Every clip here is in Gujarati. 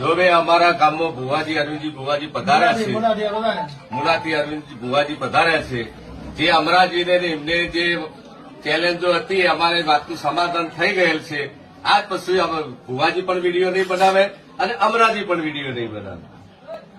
જો ભાઈ અમારા ગામમાં ભુવાજી અરવિંદજી ભુવાજી પધાર્યા છે, મુલાથી અરવિંદજી ભુવાજી પધાર્યા છે. જે અમરાજીને ને એમને જે ચેલેન્જો હતી અમારે વાતનું સમાધાન થઈ ગયેલ છે. આજ પછી ભુવાજી પણ વિડીયો નહીં બનાવે અને અમરાજી પણ વિડીયો નહીં બનાવે.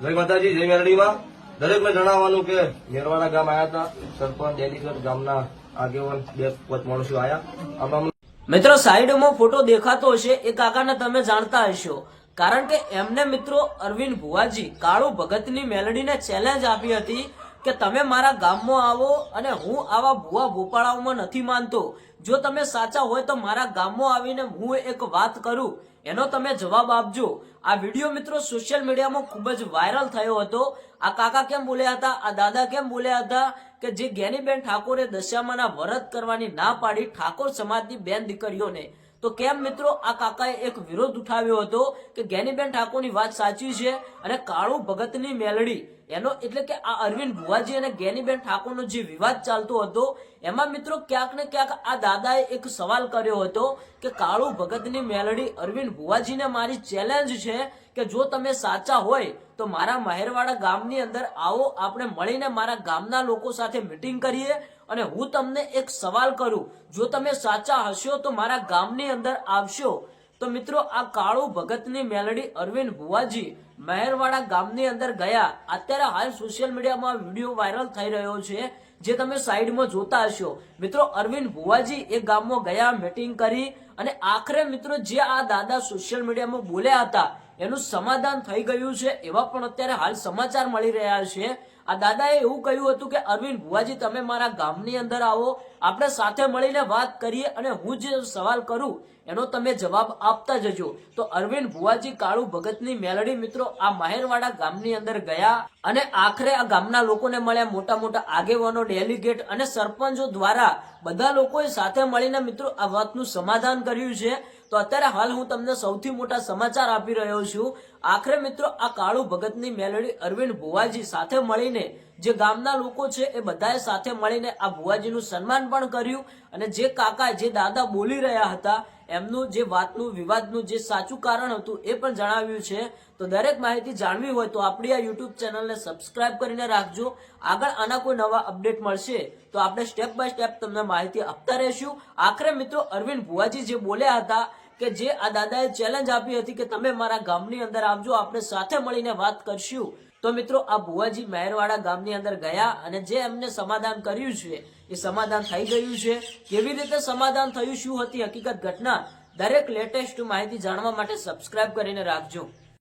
જય માતાજી, જય મેરડીમાં. દરેકને જણાવવાનું કે મેરવાડા ગામ આવ્યા હતા, સરપંચ ડેલીગેટ ગામના આગેવાન 2-5 માણસો આવ્યા. મિત્રો સાઈડમાં ફોટો દેખાતો હશે એ કાકાને તમે જાણતા હશો, કારણ કે એમને મિત્રો અરવિંદ ભુવાજી કાળુ ભગતની મેલડીને ચેલેન્જ આપી હતી કે તમે મારા ગામમાં આવો અને હું આવા ભુવા ભોપાળાઓમાં નથી માનતો. જો તમે સાચા હોય તો મારા ગામમાં આવીને હું એક વાત કરું, એનો તમે જવાબ આપજો. આ વિડીયો મિત્રો સોશિયલ મીડિયામાં ખૂબ જ વાયરલ થયો હતો. આ કાકા કેમ બોલ્યા હતા, આ દાદા કેમ બોલ્યા હતા કે જે જ્ઞાનીબેન ઠાકોરે દશામાના વ્રત કરવાની ના પાડી ઠાકોર સમાજની બેન દીકરીઓને, તો કેમ મિત્રો આ કાકાએ એક વિરોધ ઉઠાવ્યો હતો કે જ્ઞાનીબેન ઠાકોરની વાત સાચી છે અને કાળુ ભગતની મેલડી એનો એટલે કે આ અરવિંદ ભુવાજી અને જ્ઞાનીબેન ઠાકોરનો જે વિવાદ ચાલતો હતો એમાં મિત્રો ક્યાંક ને ક્યાંક આ દાદાએ એક સવાલ કર્યો હતો કે કાળુ ભગતની મેલડી અરવિંદ ભુવાજીને મારી ચેલેન્જ છે કે જો તમે સાચા હોય તો મારા મહેરવાડા ગામની અંદર આવો, આપણે મળીને મારા ગામના લોકો સાથે મીટિંગ કરીએ અને હું તમને એક સવાલ કરું, જો તમે સાચા હશો તો મારા ગામની અંદર આવશો. તો મિત્રો આ કાળુ ભગતની મેલડી અરવિંદ ભુવાજી મહેરવાડા ગામની અંદર ગયા. અત્યારે હાલ સોશિયલ મીડિયામાં વિડીયો વાયરલ થઈ રહ્યો છે, જે તમે સાઈડમાં જોતા હશો. મિત્રો અરવિંદ ભુવાજી એ ગામમાં ગયા, મીટિંગ કરી અને આખરે મિત્રો જે આ દાદા સોશિયલ મીડિયામાં બોલ્યા હતા એનું સમાધાન થઈ ગયું છે, એવા પણ અત્યારે હાલ સમાચાર મળી રહ્યા છે. આ દાદાએ એવું કહ્યું હતું કે અરવિંદ ભુવાજી તમે મારા ગામની અંદર આવો, આપણે સાથે મળીને વાત કરીએ અને હું જે સવાલ કરું એનો તમે જવાબ આપતા જજો. તો અરવિંદ ભુવાજી કાળુ ભગતની મેલડી મિત્રો આ મહેરવાડા ગામની અંદર ગયા અને આખરે આ ગામના લોકોને મળ્યા, મોટા મોટા આગેવાનો, ડેલીગેટ અને સરપંચો દ્વારા બધા લોકોએ સાથે મળીને મિત્રો આ વાતનું સમાધાન કર્યું છે. તો અત્યારે હાલ હું તમને સૌથી મોટા સમાચાર આપી રહ્યો છું. આખરે મિત્રો આ કાળુ ભગતની મેલડી અરવિંદ ભુવાજી સાથે મળીને જે ગામના લોકો છે એ બધાએ સાથે મળીને આ ભુવાજીનું સન્માન પણ કર્યું અને જે કાકા જે દાદા બોલી રહ્યા હતા એમનું જે વાતનું વિવાદનું જે સાચું કારણ હતું એ પણ જણાવ્યું છે. તો દરેક માહિતી જાણવી હોય તો આપણી આ યુટ્યુબ ચેનલને સબસ્ક્રાઇબ કરીને રાખજો. આગળ આના કોઈ નવા અપડેટ મળશે તો આપણે સ્ટેપ બાય સ્ટેપ તમને માહિતી આપતા રહીશું. આખરે મિત્રો અરવિંદ ભુવાજી જે બોલ્યા હતા કે જે આ દાદાએ ચેલેન્જ આપી હતી કે તમે મારા ગામની અંદર આવજો, આપણે સાથે મળીને વાત કરશું. તો મિત્રો આ ભુવાજી મહેરવાડા ગામની અંદર ગયા અને જે એમને સમાધાન કર્યું છે એ સમાધાન થઈ ગયું છે. કેવી રીતે સમાધાન થયું, શું હતી હકીકત ઘટના, દરેક લેટેસ્ટ માહિતી જાણવા માટે સબસ્ક્રાઇબ કરીને રાખજો.